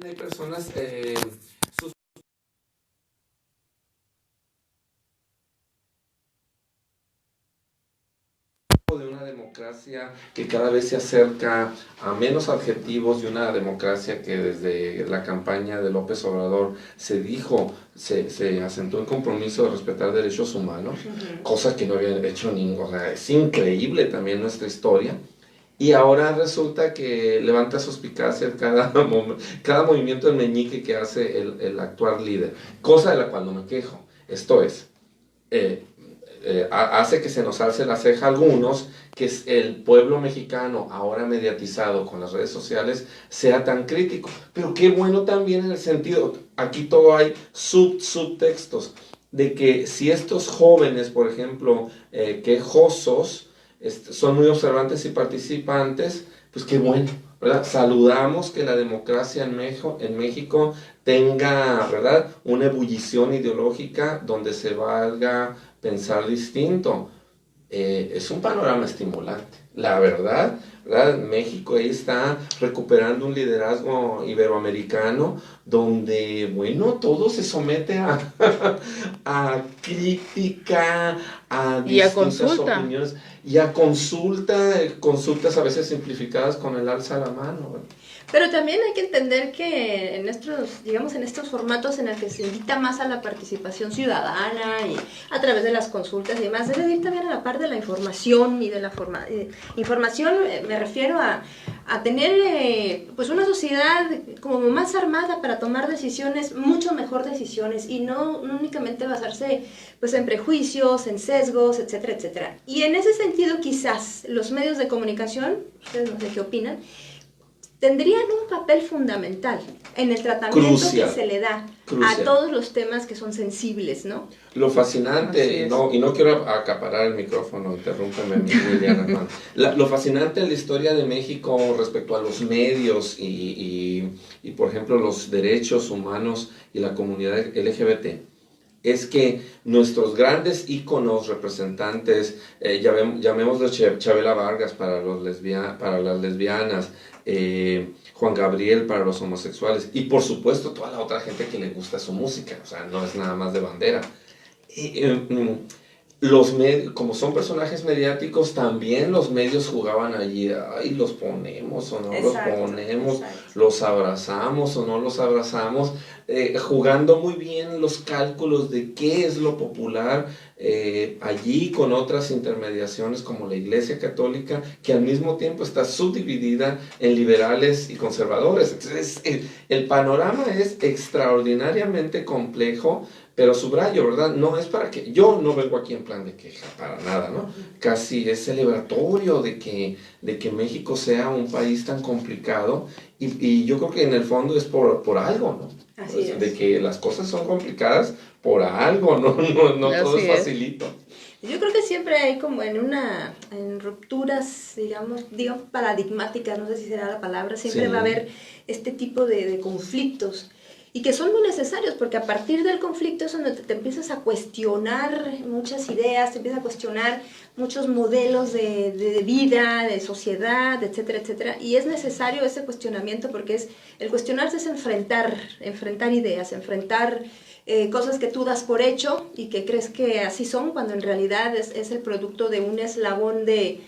Hay personas de una democracia que cada vez se acerca a menos adjetivos, y una democracia que desde la campaña de López Obrador se dijo, se asentó en compromiso de respetar derechos humanos, cosa que no habían hecho ningún. O sea, es increíble también nuestra historia. Y ahora resulta que levanta suspicacia cada movimiento del meñique que hace el actual líder, cosa de la cual no me quejo. Esto es, eh, hace que se nos alce la ceja a algunos, que es el pueblo mexicano, ahora mediatizado con las redes sociales, sea tan crítico. Pero qué bueno también en el sentido, aquí todo hay subtextos, de que si estos jóvenes, por ejemplo, quejosos, son muy observantes y participantes, pues qué bueno, ¿verdad? Saludamos que la democracia en México tenga, ¿verdad?, una ebullición ideológica donde se valga pensar distinto. Es un panorama estimulante. La verdad, ¿verdad? México ahí está recuperando un liderazgo iberoamericano donde, bueno, todo se somete a crítica, a Y a distintas consulta. opiniones y a consultas a veces simplificadas con el alza a la mano, ¿verdad? Pero también hay que entender que en estos, digamos, en estos formatos en el que se invita más a la participación ciudadana y a través de las consultas y demás, debe ir también a la par de la información y de la información. Me refiero a tener pues una sociedad como más armada para tomar decisiones, mucho mejor decisiones, y no únicamente basarse pues en prejuicios, en sesgos, etcétera, etcétera. Y en ese sentido quizás los medios de comunicación, ustedes no sé qué opinan, tendrían un papel fundamental en el tratamiento Crucial, que se le da crucial a todos los temas que son sensibles, ¿no? Lo fascinante, y no quiero acaparar el micrófono, interrúmpeme, Liliana. Lo fascinante en la historia de México respecto a los medios y, por ejemplo, los derechos humanos y la comunidad LGBT, es que nuestros grandes íconos representantes, llamémoslo Chabela Vargas para las lesbianas, Juan Gabriel para los homosexuales, y por supuesto toda la otra gente que le gusta su música, o sea, no es nada más de bandera. Los medios, como son personajes mediáticos, también los medios jugaban allí, ay, los ponemos o no los ponemos, los abrazamos o no los abrazamos, jugando muy bien los cálculos de qué es lo popular, allí con otras intermediaciones como la Iglesia Católica, que al mismo tiempo está subdividida en liberales y conservadores. Entonces, el panorama es extraordinariamente complejo. Pero subrayo, ¿verdad? No es para que... Yo no vengo aquí en plan de queja, para nada, ¿no? Casi es celebratorio de que México sea un país tan complicado, y yo creo que en el fondo es por algo, ¿no? Así es. De que las cosas son complicadas por algo, no todo es facilito. Yo creo que siempre hay como en rupturas, digamos paradigmáticas, no sé si será la palabra, siempre va a haber este tipo de conflictos. Y que son muy necesarios, porque a partir del conflicto es donde te empiezas a cuestionar muchas ideas, te empiezas a cuestionar muchos modelos de vida, de sociedad, etcétera, etcétera. Y es necesario ese cuestionamiento, porque el cuestionarse es enfrentar ideas, enfrentar cosas que tú das por hecho y que crees que así son, cuando en realidad es el producto de un eslabón de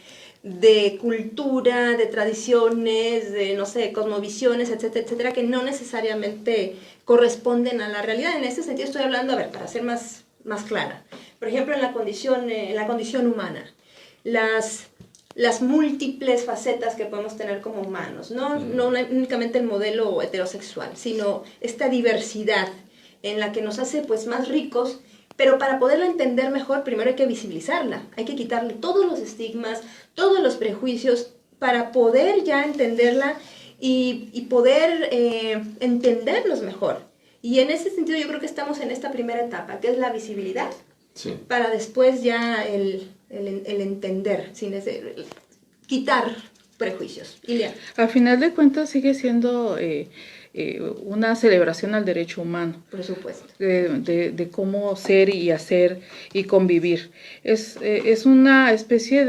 cultura, de tradiciones, de, no sé, cosmovisiones, etcétera, etcétera, que no necesariamente corresponden a la realidad. En ese sentido estoy hablando, a ver, para ser más clara, por ejemplo, en la condición humana, las múltiples facetas que podemos tener como humanos, no únicamente el modelo heterosexual, sino esta diversidad en la que nos hace pues más ricos. Pero para poderla entender mejor, primero hay que visibilizarla, hay que quitarle todos los estigmas, todos los prejuicios, para poder ya entenderla y poder entenderlos mejor. Y en ese sentido yo creo que estamos en esta primera etapa, que es la visibilidad, para después ya el entender, quitar prejuicios. Ilia. Al final de cuentas sigue siendo... una celebración al derecho humano. Por supuesto. De cómo ser y hacer y convivir. Es una especie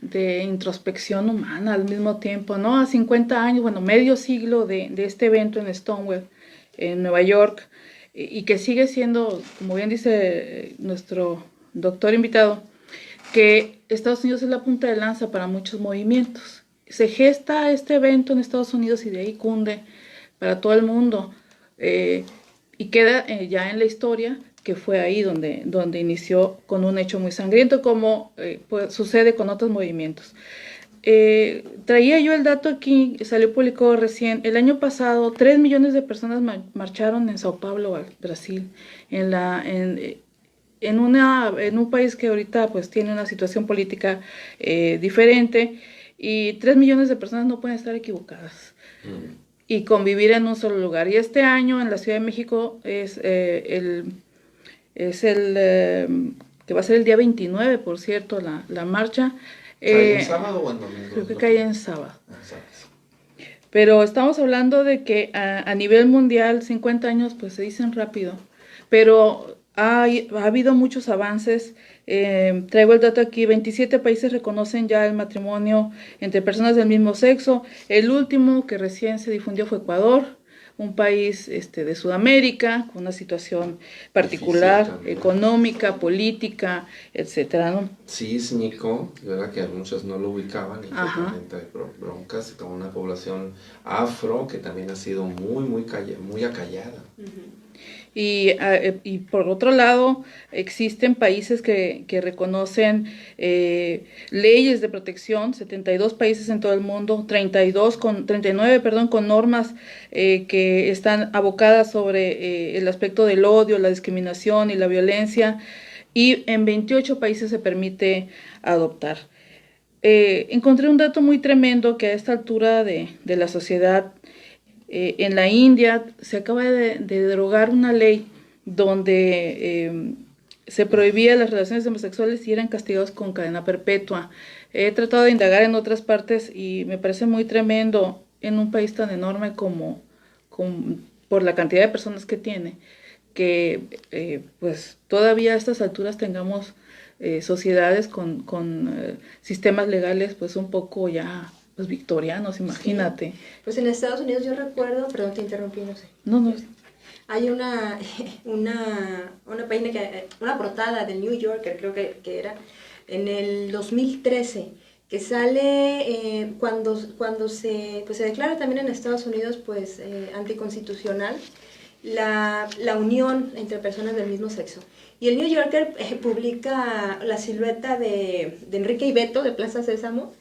de introspección humana al mismo tiempo, ¿no? A 50 años, bueno, medio siglo de este evento en Stonewall, en Nueva York, y que sigue siendo, como bien dice nuestro doctor invitado, que Estados Unidos es la punta de lanza para muchos movimientos. Se gesta este evento en Estados Unidos y de ahí cunde para todo el mundo, y queda ya en la historia que fue ahí donde inició con un hecho muy sangriento, como pues, sucede con otros movimientos. Traía yo el dato aquí, salió publicado recién, el año pasado 3 millones de personas marcharon en Sao Paulo, Brasil, en un país que ahorita pues tiene una situación política diferente, y 3 millones de personas no pueden estar equivocadas y convivir en un solo lugar. Y este año en la Ciudad de México es el que va a ser el día 29, por cierto, la marcha. ¿Cae en sábado o en domingo? Creo que cae en sábado. Pero estamos hablando de que a nivel mundial 50 años pues se dicen rápido, pero ha habido muchos avances. Traigo el dato aquí, 27 países reconocen ya el matrimonio entre personas del mismo sexo. El último que recién se difundió fue Ecuador, un país de Sudamérica con una situación particular, económica, política, etcétera, ¿no? Sísmico, verdad que muchos no lo ubicaban, y realmente hay broncas con una población afro que también ha sido muy acallada. Y por otro lado, existen países que reconocen leyes de protección, 72 países en todo el mundo, 39 con normas que están abocadas sobre el aspecto del odio, la discriminación y la violencia, y en 28 países se permite adoptar. Encontré un dato muy tremendo que a esta altura de la sociedad, en la India se acaba de derogar una ley donde se prohibía las relaciones homosexuales y eran castigados con cadena perpetua. He tratado de indagar en otras partes y me parece muy tremendo en un país tan enorme como por la cantidad de personas que tiene, que pues todavía a estas alturas tengamos sociedades con sistemas legales pues un poco ya pues victorianos, imagínate. Sí. Pues en Estados Unidos yo recuerdo, perdón, te interrumpí, no sé. No. Hay una página, una portada del New Yorker, creo que era, en el 2013, que sale cuando se declara también en Estados Unidos pues anticonstitucional la unión entre personas del mismo sexo. Y el New Yorker publica la silueta de Enrique y Beto de Plaza Sésamo,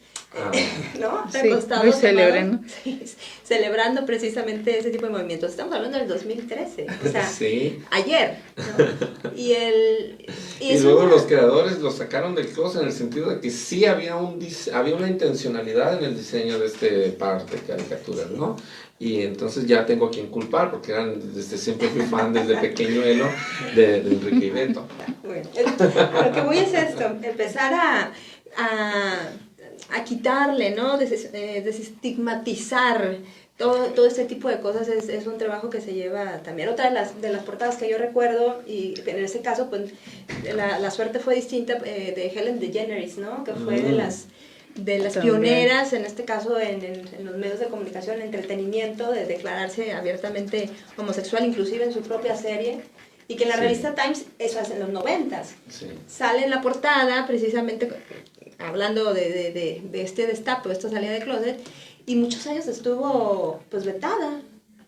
¿no? Sí, muy célebre, ¿no? Sí, celebrando precisamente ese tipo de movimientos. Estamos hablando del 2013, o sea, sí. Ayer, ¿no? Y luego los creadores lo sacaron del closet en el sentido de que sí había una intencionalidad en el diseño de este par de caricaturas, ¿no? Y entonces ya tengo a quien culpar, porque siempre fui fan desde pequeñuelo de Enrique y Beto. Bueno, lo que voy a hacer es esto, empezar a quitarle, ¿no? Desestigmatizar todo este tipo de cosas. Es un trabajo que se lleva también. Otra de las portadas que yo recuerdo, y en ese caso pues la suerte fue distinta, de Ellen DeGeneres, ¿no? Que fue de las pioneras, en este caso en los medios de comunicación, en entretenimiento, de declararse abiertamente homosexual, inclusive en su propia serie. Y que en la revista Times, eso hace en los 90s, sale en la portada precisamente hablando de este destape, de esta salida de closet, y muchos años estuvo pues vetada,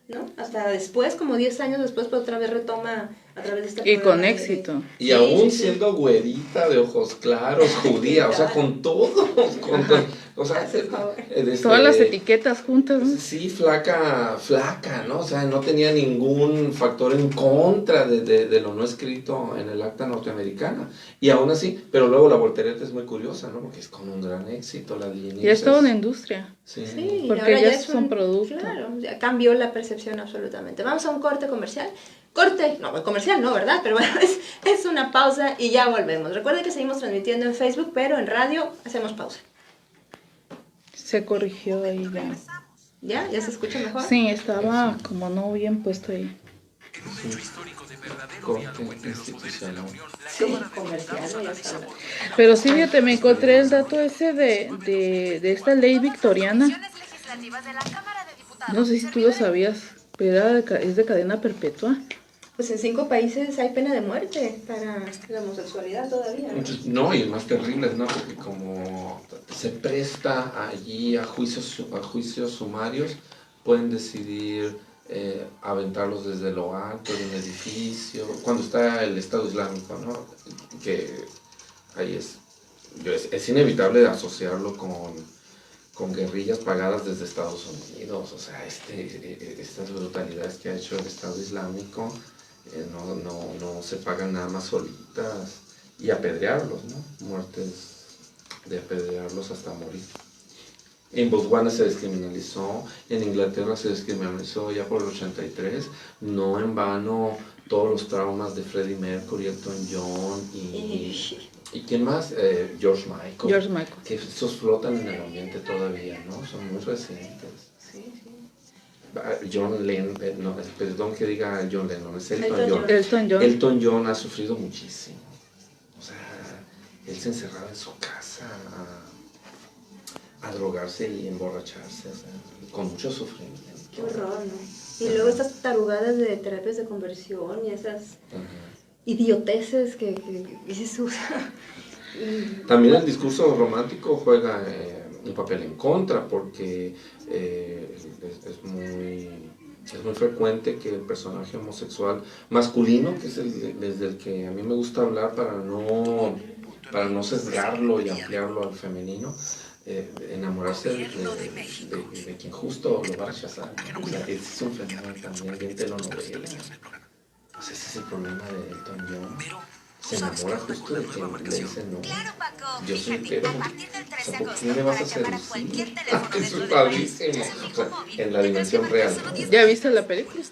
¿no? Hasta después, como 10 años después, pues otra vez retoma a través de esta y con éxito. Y aún siendo güerita, de ojos claros, judía, o sea, con todo, o sea, todas las etiquetas juntas, ¿no? Sí, flaca, ¿no? O sea, no tenía ningún factor en contra de lo no escrito en el acta norteamericana. Y aún así, pero luego la voltereta es muy curiosa, ¿no? Porque es con un gran éxito la línea. Y es toda una industria. Sí, porque ya es un producto. Claro, ya cambió la percepción absolutamente. Vamos a un corte comercial. Comercial no, ¿verdad? Pero bueno, es una pausa y ya volvemos. Recuerden que seguimos transmitiendo en Facebook, pero en radio hacemos pausa. Se corrigió ahí ya. ¿Ya? ¿Ya se escucha mejor? Sí, estaba como no bien puesto ahí. corte institucional. Sí, comercial, ya sabes. Pero sí, fíjate, me encontré el dato ese de esta ley victoriana. No sé si tú lo sabías, pero es de cadena perpetua. Pues en 5 países hay pena de muerte para la homosexualidad todavía, ¿no? Entonces, no, y más terribles, ¿no? Porque como se presta allí a juicios sumarios, pueden decidir aventarlos desde lo alto de un edificio, cuando está el Estado Islámico, ¿no? Que ahí es inevitable asociarlo con guerrillas pagadas desde Estados Unidos, o sea, estas brutalidades que ha hecho el Estado Islámico no se pagan nada más solitas, y apedrearlos, ¿no? Muertes de apedrearlos hasta morir. En Botswana se descriminalizó, en Inglaterra se descriminalizó ya por el 83, no en vano todos los traumas de Freddie Mercury, Elton John y ¿quién más? George Michael. Que esos flotan en el ambiente todavía, ¿no? Son muy recientes. Sí, sí. John Lennon, no, perdón que diga John Lennon, es Elton John. Elton John ha sufrido muchísimo. O sea, él se encerraba en su casa a drogarse y emborracharse, o sea, con mucho sufrimiento. Qué horror, ¿no? Y luego estas tarugadas de terapias de conversión y esas idioteces que se usan. También el discurso romántico juega un papel en contra, porque es muy frecuente que el personaje homosexual masculino, que es desde el que a mí me gusta hablar para no sesgarlo y ampliarlo al femenino, enamorarse de quien justo lo va a rechazar. O sea, ese es un fenómeno también de telenovela. Pues ese es el problema de Elton John. Se enamora justo de quien le dice no. Yo soy hetero. O sea, ¿por qué me vas a seducir? Eso es padrísimo. O sea, en la dimensión real, ¿no? ¿Ya viste la película?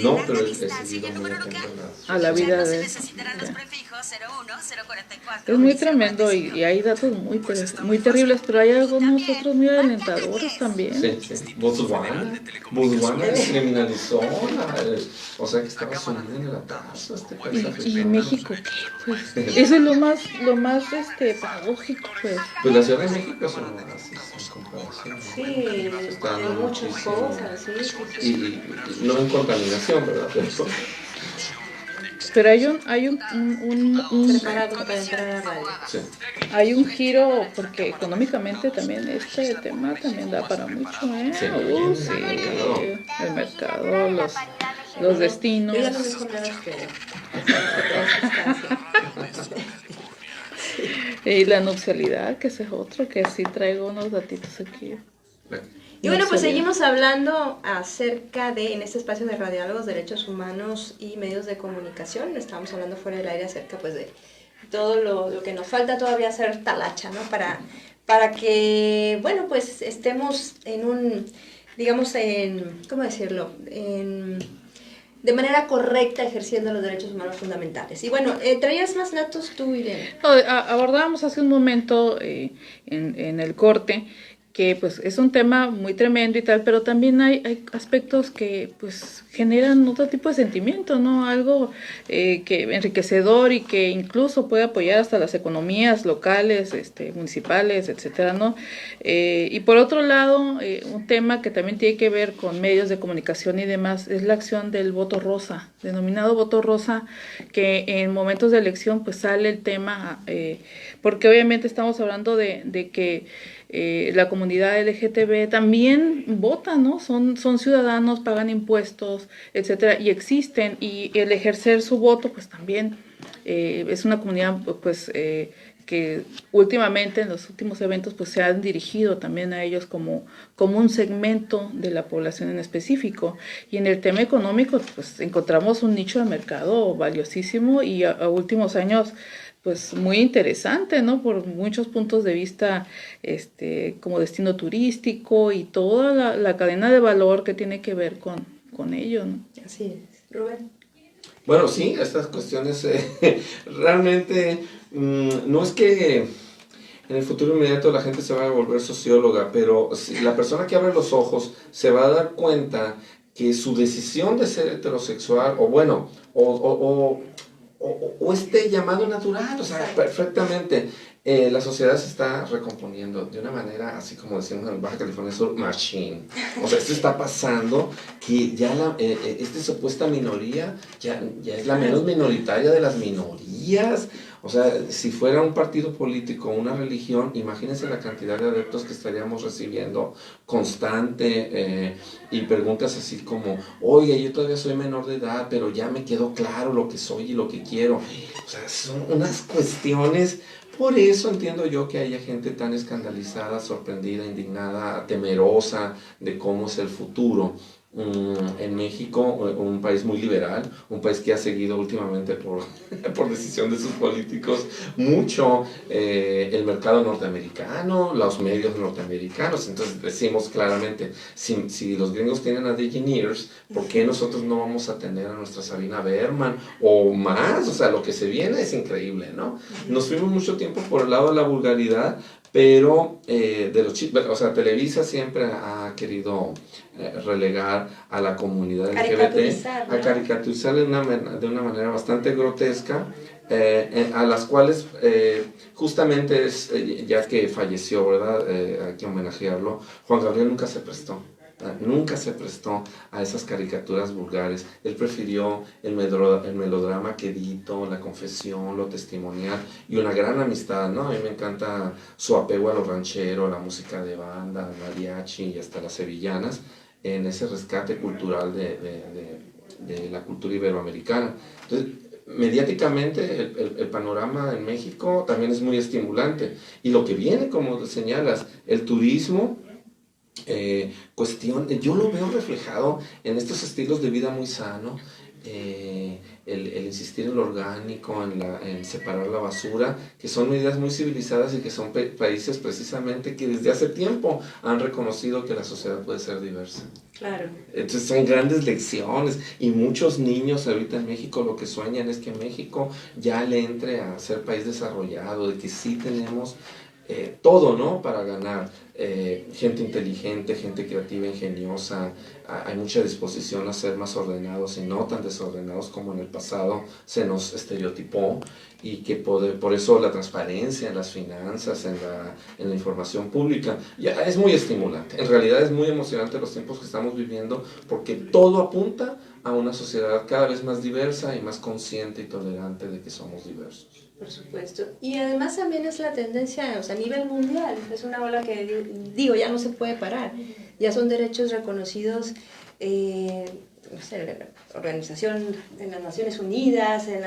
No, pero he seguido muy atento a la vida de él. Es muy tremendo y hay datos muy terribles, pero hay algunos otros muy alentadores también. Sí. Botswana descriminalizó, o sea que estaba sumido en el atraso este país africano. ¿Y México qué? Pues eso es lo más paradójico, pues. Pues la Ciudad de México es un oasis en comparación. Sí, está hay dando muchas muchísimo. cosas, sí. Y no en contaminación, ¿verdad? Pero hay un Preparado para entrar a la radio. Sí. hay un giro, porque económicamente también este tema también da para mucho, ¿eh? Sí, Sí, claro. el mercado, los destinos. Yo ya no dijo nada que Y la nupcialidad, que ese es otro, que sí traigo unos datitos aquí. Y bueno, pues seguimos hablando acerca de, en este espacio de Radiólogos, Derechos Humanos y Medios de Comunicación. Estábamos hablando fuera del aire acerca pues de todo lo que nos falta todavía hacer talacha, ¿no? Para que, bueno, pues estemos en un, digamos, ¿cómo decirlo? De manera correcta ejerciendo los derechos humanos fundamentales. Y bueno, traías más datos tú, Irene. Abordábamos hace un momento en el corte que pues es un tema muy tremendo y tal, pero también hay aspectos que pues generan otro tipo de sentimiento, ¿no? Algo que enriquecedor y que incluso puede apoyar hasta las economías locales, municipales, etcétera, ¿no? Y por otro lado, un tema que también tiene que ver con medios de comunicación y demás es la acción del voto rosa, denominado voto rosa, que en momentos de elección pues sale el tema, porque obviamente estamos hablando de que la comunidad LGTB también vota, ¿no? Son ciudadanos, pagan impuestos, etcétera, y existen, y el ejercer su voto, pues también es una comunidad, pues, que últimamente, en los últimos eventos, pues se han dirigido también a ellos como un segmento de la población en específico. Y en el tema económico, pues encontramos un nicho de mercado valiosísimo y a últimos años, pues muy interesante, ¿no? Por muchos puntos de vista, como destino turístico y toda la cadena de valor que tiene que ver con ello, ¿no? Así es. Rubén. Bueno, sí, estas cuestiones realmente no es que en el futuro inmediato la gente se vaya a volver socióloga, pero si la persona que abre los ojos se va a dar cuenta que su decisión de ser heterosexual, o bueno, o este llamado natural, o sea, perfectamente, la sociedad se está recomponiendo de una manera, así como decimos en Baja California Sur, machine. O sea, esto está pasando que ya esta supuesta minoría ya es la menos minoritaria de las minorías. O sea, si fuera un partido político, una religión, imagínense la cantidad de adeptos que estaríamos recibiendo constante, y preguntas así como, oye, yo todavía soy menor de edad, pero ya me quedó claro lo que soy y lo que quiero. O sea, son unas cuestiones. Por eso entiendo yo que haya gente tan escandalizada, sorprendida, indignada, temerosa de cómo es el futuro. En México, un país muy liberal, un país que ha seguido últimamente por decisión de sus políticos mucho el mercado norteamericano, los medios norteamericanos. Entonces decimos claramente, si los gringos tienen a Degeneres, ¿por qué nosotros no vamos a tener a nuestra Sabina Berman o más? O sea, lo que se viene es increíble, ¿no? Nos fuimos mucho tiempo por el lado de la vulgaridad, pero o sea, Televisa siempre ha querido relegar a la comunidad LGBT, ¿no? a caricaturizar de una manera bastante grotesca, a las cuales justamente ya que falleció, ¿verdad? Hay que homenajearlo. Juan Gabriel nunca se prestó a esas caricaturas vulgares. Él prefirió el melodrama quedito, la confesión, lo testimonial y una gran amistad, ¿no? A mí me encanta su apego a lo ranchero, a la música de banda, al mariachi y hasta las sevillanas, en ese rescate cultural de la cultura iberoamericana. Entonces, mediáticamente el panorama en México también es muy estimulante. Y lo que viene, como señalas, el turismo, yo lo veo reflejado en estos estilos de vida muy sano, el insistir en lo orgánico, en separar la basura, que son medidas muy civilizadas y que son países precisamente que desde hace tiempo han reconocido que la sociedad puede ser diversa. Claro. Entonces son grandes lecciones y muchos niños ahorita en México lo que sueñan es que México ya le entre a ser país desarrollado, de que sí tenemos todo, ¿no? Para ganar. Gente inteligente, gente creativa, ingeniosa, hay mucha disposición a ser más ordenados y no tan desordenados como en el pasado se nos estereotipó, y que por eso la transparencia en las finanzas, en la información pública, ya es muy estimulante. En realidad es muy emocionante los tiempos que estamos viviendo, porque todo apunta a una sociedad cada vez más diversa y más consciente y tolerante de que somos diversos. Por supuesto. Y además también es la tendencia, o sea, a nivel mundial, es una ola que, digo, ya no se puede parar. Ya son derechos reconocidos, no sé, en la Organización de las Naciones Unidas, en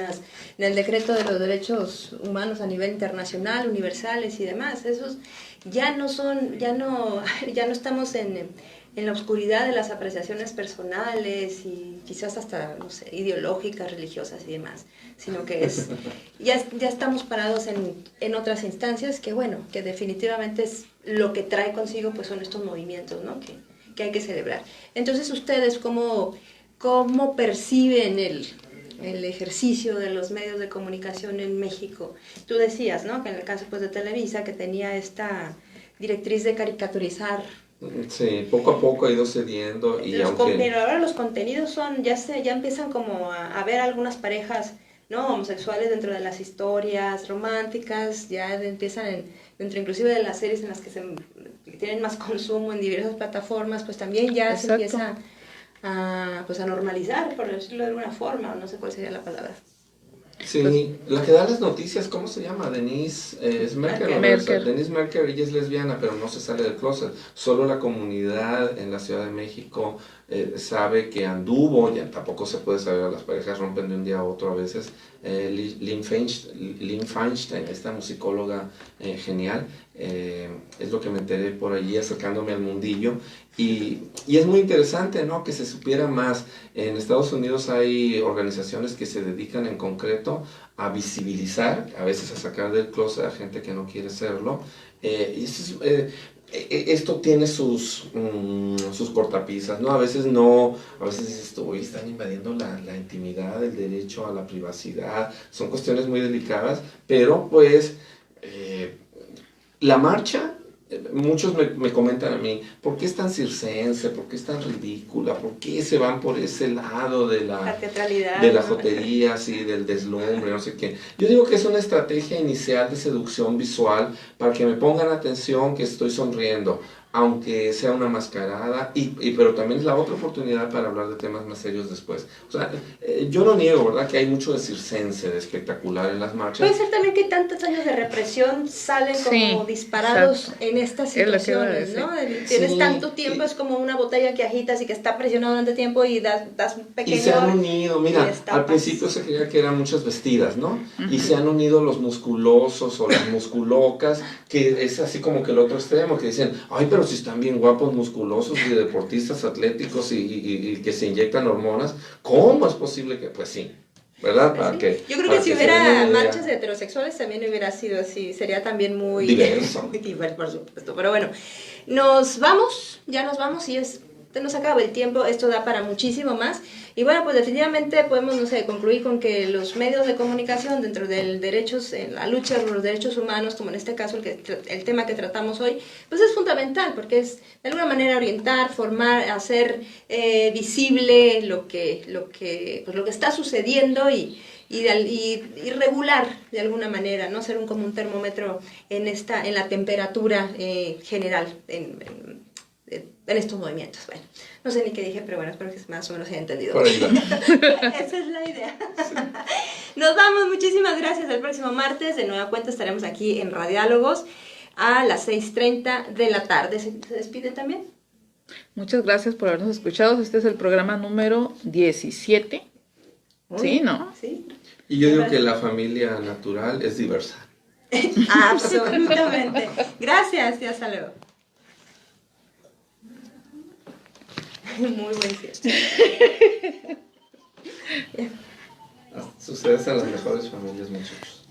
el decreto de los derechos humanos a nivel internacional, universales y demás. Esos ya no estamos en la oscuridad de las apreciaciones personales y quizás hasta, no sé, ideológicas, religiosas y demás, sino que ya estamos parados en otras instancias que, bueno, que definitivamente es lo que trae consigo, pues son estos movimientos, ¿no? Que hay que celebrar. Entonces, ¿ustedes cómo perciben el ejercicio de los medios de comunicación en México? Tú decías, ¿no?, que en el caso, pues, de Televisa, que tenía esta directriz de caricaturizar. Sí, poco a poco ha ido cediendo. Pero ahora los contenidos ya empiezan como a ver algunas parejas, ¿no?, homosexuales dentro de las historias románticas, ya empiezan dentro inclusive de las series en las que tienen más consumo en diversas plataformas, pues también ya se empieza a normalizar, por decirlo de alguna forma, no sé cuál sería la palabra. Sí, pues, la que da las noticias, ¿cómo se llama? Denise Merker. Denise Merker, ella es lesbiana, pero no se sale del closet. Solo la comunidad en la Ciudad de México sabe que anduvo, ya tampoco se puede saber, las parejas rompen de un día a otro a veces. Lynn Feinstein, esta musicóloga genial, es lo que me enteré por allí acercándome al mundillo. Y es muy interesante, ¿no?, que se supiera más. En Estados Unidos hay organizaciones que se dedican en concreto a visibilizar, a veces a sacar del closet a gente que no quiere serlo. Esto tiene sus cortapisas, ¿no? A veces dices, están invadiendo la intimidad, el derecho a la privacidad, son cuestiones muy delicadas, pero pues la marcha muchos me comentan a mí, ¿por qué es tan circense? ¿Por qué es tan ridícula? ¿Por qué se van por ese lado de La teatralidad, de las ¿no? joterías y del deslumbre, no sé qué? Yo digo que es una estrategia inicial de seducción visual para que me pongan atención que estoy sonriendo, aunque sea una mascarada, pero también es la otra oportunidad para hablar de temas más serios después. O sea, yo no niego, ¿verdad?, que hay mucho de circense, de espectacular en las marchas. Puede ser también que tantos años de represión salen Sí, como disparados exacto. en estas Es lo que iba a situaciones, ¿no? Tienes Sí, tanto tiempo, es como una botella que agitas y que está presionada durante tiempo y das un Y pequeño... se han unido, y mira, destapas. al principio se creía que eran muchas vestidas, ¿no? Y se han unido los musculosos o las musculocas, que es así como que el otro extremo, que dicen, ay, pero si están bien guapos, musculosos y deportistas atléticos y que se inyectan hormonas, ¿cómo es posible que? Pues sí, ¿verdad? Pues Para sí. que, Yo creo para que si se den una hubiera idea. marchas de heterosexuales también hubiera sido así, sería también muy Diverso. muy diverso, por supuesto. Pero bueno, nos vamos, ya nos vamos y nos acaba el tiempo, esto da para muchísimo más. Y bueno, pues definitivamente podemos, no sé, concluir con que los medios de comunicación dentro del derechos, en la lucha por los derechos humanos, como en este caso el tema que tratamos hoy, pues es fundamental, porque es de alguna manera orientar, formar, hacer visible lo que está sucediendo y regular de alguna manera, no ser como un termómetro en la temperatura general en estos movimientos. Bueno, no sé ni qué dije, pero bueno, espero que más o menos haya entendido. Por ahí va. Esa es la idea. Sí. Nos vamos, muchísimas gracias. El próximo martes de nueva cuenta estaremos aquí en Radiálogos a las 6:30 de la tarde. ¿Se despide también? Muchas gracias por habernos escuchado. Este es el programa número 17. Sí, ¿no? Sí. Y yo digo que la familia natural es diversa. Absolutamente. Gracias y hasta luego. Muy buen cierre. Sucede en las mejores familias, muchachos.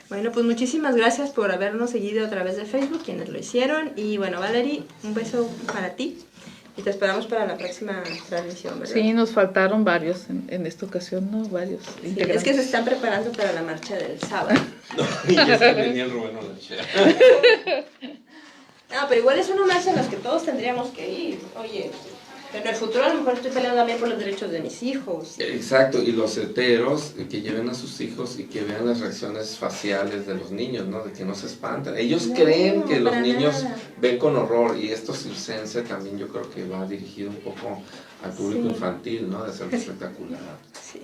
Bueno, pues muchísimas gracias por habernos seguido a través de Facebook, quienes lo hicieron. Y bueno, Valerie, un beso para ti. Y te esperamos para la próxima transmisión, ¿verdad? Sí, nos faltaron varios en esta ocasión, ¿no? Varios Sí, integrantes. es que se están preparando para la marcha del sábado. No, y es que venía el Rubén Olachea. No, pero igual es una marcha en la que todos tendríamos que ir. Oye, en el futuro a lo mejor estoy peleando también por los derechos de mis hijos. Exacto, y los heteros que lleven a sus hijos y que vean las reacciones faciales de los niños, ¿no? De que no se espantan. Ellos No, creen que los para niños nada. ven con horror, y esto circense también yo creo que va dirigido un poco al público Sí. infantil, ¿no? De ser espectacular. Sí.